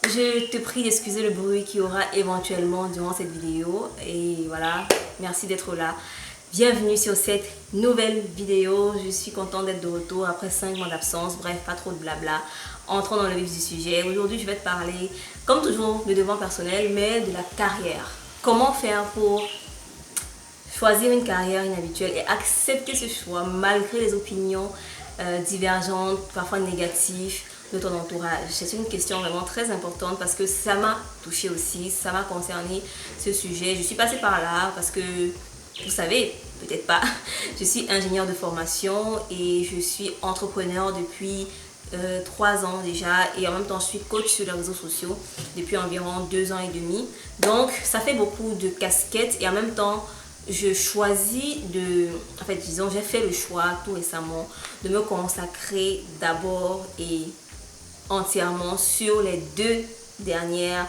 Je te prie d'excuser le bruit qu'il y aura éventuellement durant cette vidéo. Et voilà, merci d'être là. Bienvenue sur cette nouvelle vidéo. Je suis contente d'être de retour après 5 mois d'absence. Bref, pas trop de blabla. Entrons dans le vif du sujet. Aujourd'hui, je vais te parler, comme toujours, de développement personnel, mais de la carrière. Comment faire pour choisir une carrière inhabituelle et accepter ce choix malgré les opinions divergentes, parfois négatives de ton entourage. C'est une question vraiment très importante parce que ça m'a touchée aussi, ça m'a concerné ce sujet. Je suis passée par là parce que, vous savez, peut-être pas, je suis ingénieure de formation et je suis entrepreneur depuis 3 ans déjà, et en même temps je suis coach sur les réseaux sociaux depuis environ 2 ans et demi. Donc ça fait beaucoup de casquettes et en même temps je choisis en fait disons, j'ai fait le choix tout récemment de me consacrer d'abord et entièrement sur les 2 dernières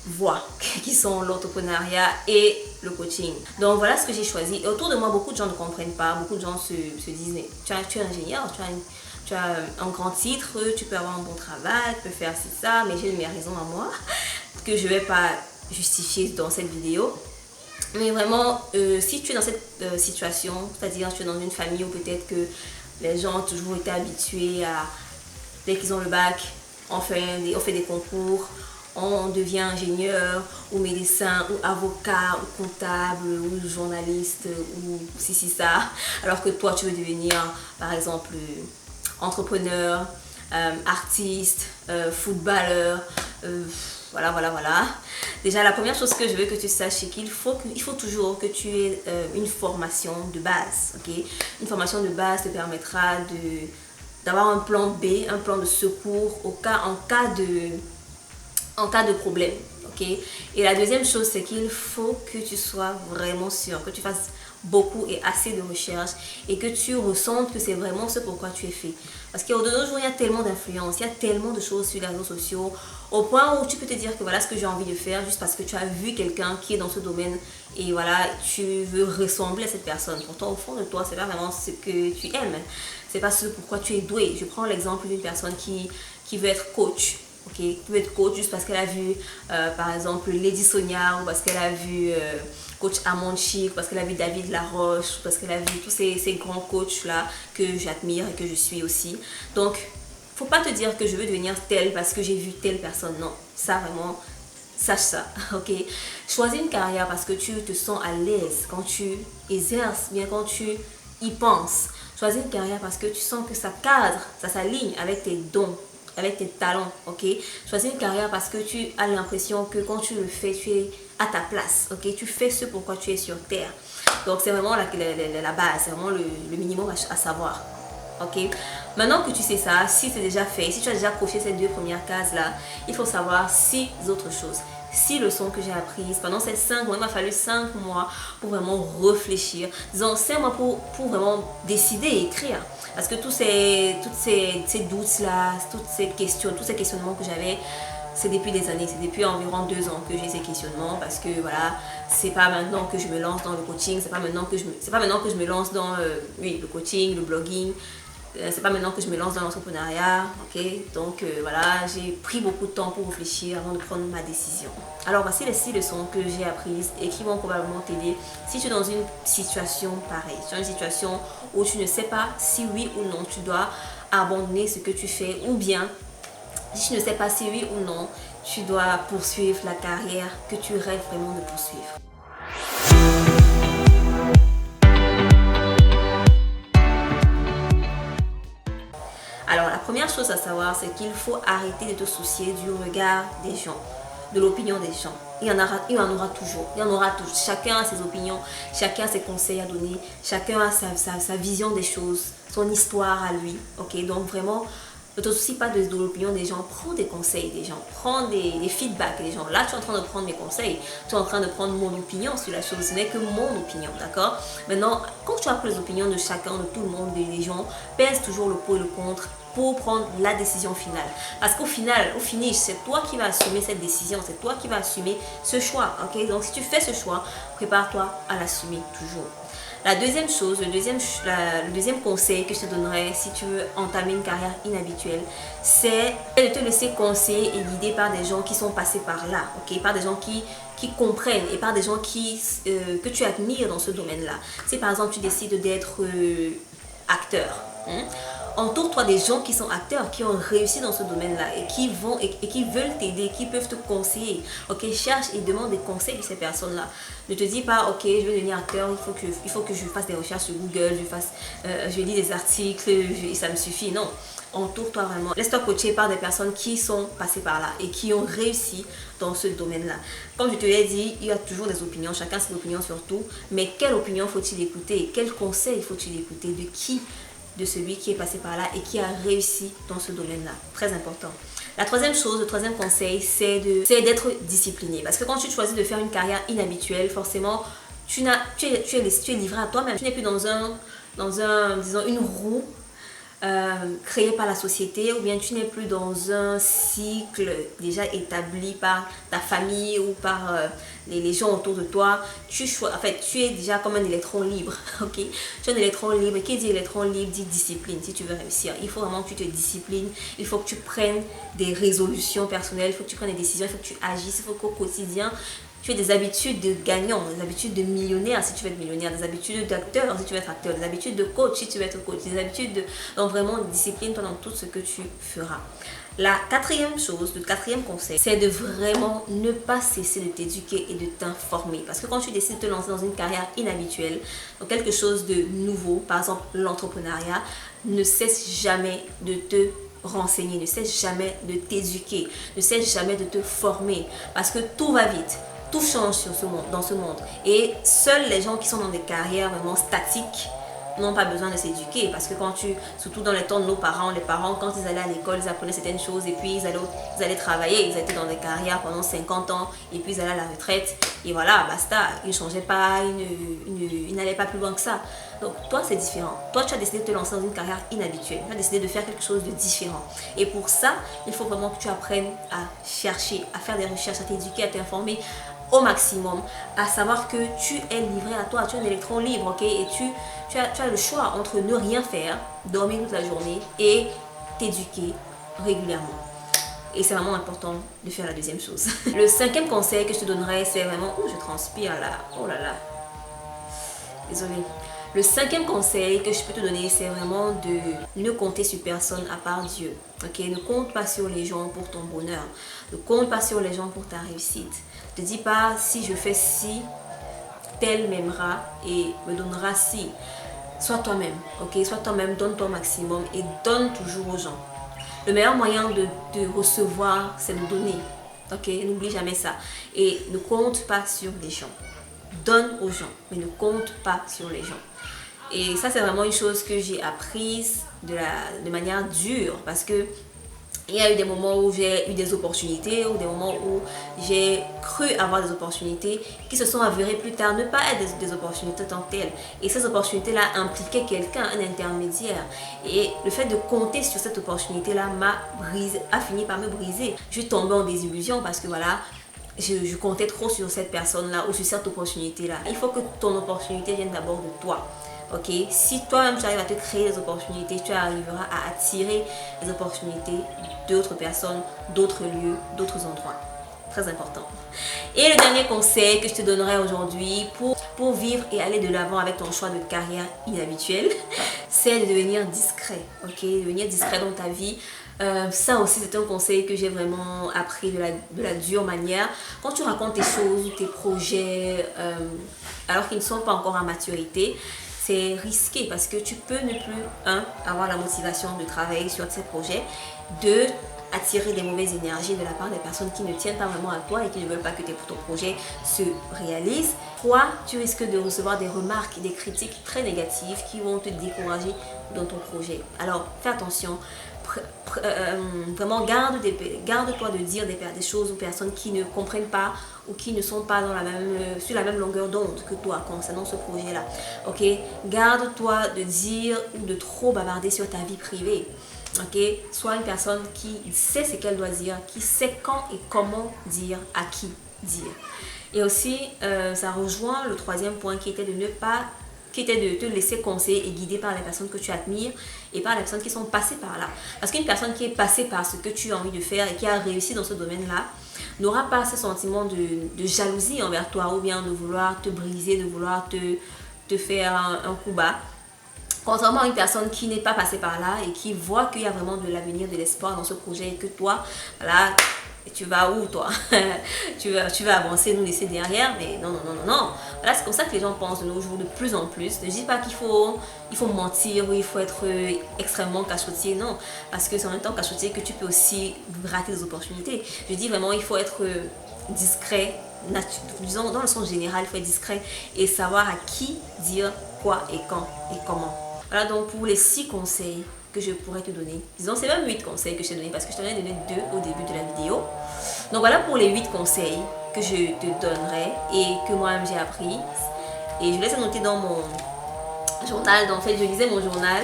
voies qui sont l'entrepreneuriat et le coaching. Donc voilà ce que j'ai choisi. Et autour de moi, beaucoup de gens ne comprennent pas. Beaucoup de gens se disent, mais tu es ingénieur, tu as un grand titre, tu peux avoir un bon travail, tu peux faire ça, mais j'ai mes raisons à moi que je ne vais pas justifier dans cette vidéo. Mais vraiment, si tu es dans cette situation, c'est-à-dire tu es dans une famille où peut-être que les gens ont toujours été habitués à, dès qu'ils ont le bac, on fait des concours, on devient ingénieur ou médecin ou avocat ou comptable ou journaliste ou ça, alors que toi tu veux devenir par exemple entrepreneur, artiste, footballeur, voilà. Déjà, la première chose que je veux que tu saches, c'est qu'il faut toujours que tu aies une formation de base, ok? Une formation de base te permettra d'avoir un plan B, un plan de secours en cas de problème, ok? Et la deuxième chose, c'est qu'il faut que tu sois vraiment sûr, que tu fasses beaucoup et assez de recherches et que tu ressentes que c'est vraiment ce pourquoi tu es fait. Parce qu'au de nos jours, il y a tellement d'influence, il y a tellement de choses sur les réseaux sociaux, au point où tu peux te dire que voilà ce que j'ai envie de faire juste parce que tu as vu quelqu'un qui est dans ce domaine et voilà, tu veux ressembler à cette personne. Pourtant, au fond de toi, c'est pas vraiment ce que tu aimes. C'est pas ce pourquoi tu es doué. Je prends l'exemple d'une personne qui veut être coach. Ok, qui veut être coach juste parce qu'elle a vu par exemple Lady Sonia, ou parce qu'elle a vu coach Amon Chic, parce qu'elle a vu David Laroche, parce qu'elle a vu tous ces grands coachs là que j'admire et que je suis aussi. Donc faut pas te dire que je veux devenir telle parce que j'ai vu telle personne. Non, ça vraiment, sache ça, ok? Choisis une carrière parce que tu te sens à l'aise quand tu exerces, bien quand tu y penses. Choisis une carrière parce que tu sens que ça cadre, ça s'aligne avec tes dons, avec tes talents, ok? Choisis une carrière parce que tu as l'impression que quand tu le fais, tu es à ta place, ok? Tu fais ce pourquoi tu es sur terre. Donc c'est vraiment la base, c'est vraiment le minimum à savoir. Ok, maintenant que tu sais ça, si c'est déjà fait, si tu as déjà coché ces 2 premières cases là, il faut savoir 6 autres choses, 6 leçons que j'ai apprises pendant ces 5 mois. Il m'a fallu 5 mois pour vraiment réfléchir, disons 5 mois pour vraiment décider et écrire, parce que tous ces doutes là, toutes ces questions, tous ces questionnements que j'avais, c'est depuis des années, c'est depuis environ 2 ans que j'ai ces questionnements, parce que voilà, c'est pas maintenant que je me lance dans le coaching, c'est pas maintenant que je me lance dans le coaching, le blogging, c'est pas maintenant que je me lance dans l'entrepreneuriat, ok? Donc voilà, j'ai pris beaucoup de temps pour réfléchir avant de prendre ma décision. Alors voici les 6 leçons que j'ai apprises et qui vont probablement t'aider si tu es dans une situation pareille, sur une situation où tu ne sais pas si oui ou non tu dois abandonner ce que tu fais, ou bien si tu ne sais pas si oui ou non tu dois poursuivre la carrière que tu rêves vraiment de poursuivre. Alors la première chose à savoir, c'est qu'il faut arrêter de te soucier du regard des gens, de l'opinion des gens. Il y en aura toujours. Chacun a ses opinions, chacun a ses conseils à donner, chacun a sa vision des choses, son histoire à lui. Ok, donc vraiment, ne te soucie pas de l'opinion des gens, prends des conseils des gens, prends des feedbacks des gens. Là, tu es en train de prendre mes conseils, tu es en train de prendre mon opinion sur la chose, ce n'est que mon opinion, d'accord? Maintenant, quand tu as pris les opinions de chacun, de tout le monde, des gens, pèse toujours le pour et le contre pour prendre la décision finale. Parce qu'au final, au finish, c'est toi qui vas assumer cette décision, c'est toi qui vas assumer ce choix, ok? Donc si tu fais ce choix, prépare-toi à l'assumer toujours. La deuxième chose, le deuxième conseil que je te donnerais si tu veux entamer une carrière inhabituelle, c'est de te laisser conseiller et guider par des gens qui sont passés par là, ok, par des gens qui comprennent et par des gens que tu admires dans ce domaine-là. Si par exemple tu décides d'être acteur, entoure-toi des gens qui sont acteurs, qui ont réussi dans ce domaine-là et qui vont et qui veulent t'aider, qui peuvent te conseiller. Ok, cherche et demande des conseils de ces personnes-là. Ne te dis pas, ok, je veux devenir acteur, il faut que je fasse des recherches sur Google, je lis des articles, ça me suffit. Non, entoure-toi vraiment. Laisse-toi coacher par des personnes qui sont passées par là et qui ont réussi dans ce domaine-là. Comme je te l'ai dit, il y a toujours des opinions, chacun ses opinions sur tout, mais quelle opinion faut-il écouter? Quel conseil faut-il écouter? De qui? De celui qui est passé par là et qui a réussi dans ce domaine-là. Très important. La troisième chose, le troisième conseil, c'est d'être discipliné. Parce que quand tu choisis de faire une carrière inhabituelle, forcément, tu es livré à toi-même. Tu n'es plus disons, une roue créée par la société, ou bien tu n'es plus dans un cycle déjà établi par ta famille ou par les gens autour de toi. En fait, tu es déjà comme un électron libre, ok? Tu es un électron libre, et qui dit électron libre dit discipline. Si tu veux réussir, il faut vraiment que tu te disciplines, il faut que tu prennes des résolutions personnelles, il faut que tu prennes des décisions, il faut que tu agisses, il faut qu'au quotidien tu aies des habitudes de gagnant, des habitudes de millionnaire si tu veux être millionnaire, des habitudes d'acteur si tu veux être acteur, des habitudes de coach si tu veux être coach, des habitudes de... Donc vraiment, discipline-toi dans tout ce que tu feras. La quatrième chose, le quatrième conseil, c'est de vraiment ne pas cesser de t'éduquer et de t'informer. Parce que quand tu décides de te lancer dans une carrière inhabituelle, dans quelque chose de nouveau, par exemple l'entrepreneuriat, ne cesse jamais de te renseigner, ne cesse jamais de t'éduquer, ne cesse jamais de te former. Parce que tout va vite. Tout change dans ce monde. Et seuls les gens qui sont dans des carrières vraiment statiques n'ont pas besoin de s'éduquer. Parce que surtout dans les temps de nos parents, les parents, quand ils allaient à l'école, ils apprenaient certaines choses et puis ils allaient travailler. Ils étaient dans des carrières pendant 50 ans et puis ils allaient à la retraite. Et voilà, basta. Ils ne changeaient pas, ils n'allaient pas plus loin que ça. Donc toi, c'est différent. Toi, tu as décidé de te lancer dans une carrière inhabituelle. Tu as décidé de faire quelque chose de différent. Et pour ça, il faut vraiment que tu apprennes à chercher, à faire des recherches, à t'éduquer, à t'informer au maximum, à savoir que tu es livré à toi, tu es un électron libre, ok, et tu as le choix entre ne rien faire, dormir toute la journée et t'éduquer régulièrement. Et c'est vraiment important de faire la deuxième chose. Le cinquième conseil que je te donnerais, c'est vraiment... Oh, je transpire là. Oh là là. Désolée. Le cinquième conseil que je peux te donner, c'est vraiment de ne compter sur personne à part Dieu. Ok, ne compte pas sur les gens pour ton bonheur. Ne compte pas sur les gens pour ta réussite. Ne te dis pas, si je fais ci, tel m'aimera et me donnera ci. Sois toi-même, ok? Sois toi-même, donne ton maximum et donne toujours aux gens. Le meilleur moyen de recevoir, c'est de donner. Ok, n'oublie jamais ça. Et ne compte pas sur les gens. Donne aux gens, mais ne compte pas sur les gens. Et ça, c'est vraiment une chose que j'ai apprise de manière dure, parce que il y a eu des moments où j'ai eu des opportunités, ou des moments où j'ai cru avoir des opportunités qui se sont avérées plus tard ne pas être des opportunités tant que telles. Et ces opportunités-là impliquaient quelqu'un, un intermédiaire. Et le fait de compter sur cette opportunité-là a fini par me briser. Je suis tombée en désillusion parce que voilà, je comptais trop sur cette personne-là ou sur cette opportunité-là. Il faut que ton opportunité vienne d'abord de toi. Ok, si toi-même tu arrives à te créer des opportunités, tu arriveras à attirer les opportunités d'autres personnes, d'autres lieux, d'autres endroits. Très important. Et le dernier conseil que je te donnerai aujourd'hui pour vivre et aller de l'avant avec ton choix de carrière inhabituelle, c'est de devenir discret. Ok, devenir discret dans ta vie. Ça aussi, c'est un conseil que j'ai vraiment appris de la dure manière. Quand tu racontes tes choses, tes projets, alors qu'ils ne sont pas encore à maturité, c'est risqué parce que tu peux ne plus, avoir la motivation de travailler sur ces projets, deux, attirer des mauvaises énergies de la part des personnes qui ne tiennent pas vraiment à toi et qui ne veulent pas que ton projet se réalise. Trois, tu risques de recevoir des remarques et des critiques très négatives qui vont te décourager dans ton projet. Alors, fais attention. Vraiment garde-toi de dire des choses aux personnes qui ne comprennent pas ou qui ne sont pas sur la même longueur d'onde que toi concernant ce projet là. Ok, garde-toi de dire ou de trop bavarder sur ta vie privée. Ok, sois une personne qui sait ce qu'elle doit dire, qui sait quand et comment dire, à qui dire. Et aussi ça rejoint le troisième point qui était de ne pas qui était de te laisser conseiller et guider par les personnes que tu admires et par les personnes qui sont passées par là. Parce qu'une personne qui est passée par ce que tu as envie de faire et qui a réussi dans ce domaine-là n'aura pas ce sentiment de jalousie envers toi ou bien de vouloir te briser, de vouloir te faire un coup bas. Contrairement à une personne qui n'est pas passée par là et qui voit qu'il y a vraiment de l'avenir, de l'espoir dans ce projet et que toi, voilà, tu vas où toi? tu vas avancer, nous laisser derrière, mais non, non, non, non, non. Voilà, c'est comme ça que les gens pensent de nos jours de plus en plus. Ne dis pas qu'il faut mentir ou il faut être extrêmement cachotier, non. Parce que c'est en même temps cachotier que tu peux aussi rater des opportunités. Je dis vraiment, il faut être discret, disons, dans le sens général, il faut être discret et savoir à qui dire quoi et quand et comment. Voilà donc pour les 6 conseils que je pourrais te donner. Disons, c'est même 8 conseils que je t'ai donné parce que je t'en ai donné 2 au début de la vidéo. Donc voilà pour les 8 conseils que je te donnerai et que moi-même j'ai appris. Et je laisse noter dans mon journal. Donc, en fait, je lisais mon journal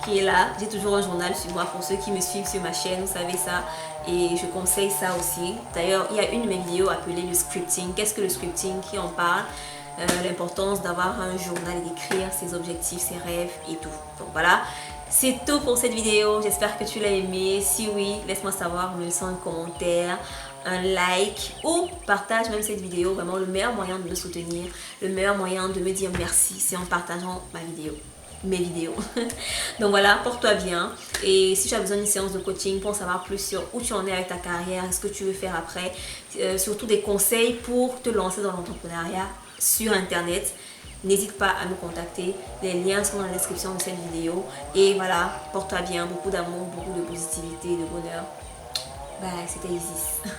qui est là. J'ai toujours un journal sur moi pour ceux qui me suivent sur ma chaîne, vous savez ça. Et je conseille ça aussi. D'ailleurs, il y a une de mes vidéos appelée le scripting. Qu'est-ce que le scripting qui en parle? L'importance d'avoir un journal et d'écrire ses objectifs, ses rêves et tout. Donc voilà, c'est tout pour cette vidéo. J'espère que tu l'as aimé. Si oui, laisse-moi savoir, me laisse un commentaire, un like ou partage même cette vidéo. Vraiment, le meilleur moyen de me soutenir, le meilleur moyen de me dire merci, c'est en partageant mes vidéos. Donc voilà, porte-toi bien. Et si tu as besoin d'une séance de coaching pour savoir plus sur où tu en es avec ta carrière, ce que tu veux faire après, surtout des conseils pour te lancer dans l'entrepreneuriat sur internet, n'hésite pas à nous contacter. Les liens sont dans la description de cette vidéo. Et voilà, porte-toi bien, beaucoup d'amour, beaucoup de positivité, de bonheur. Bye, c'était Isis.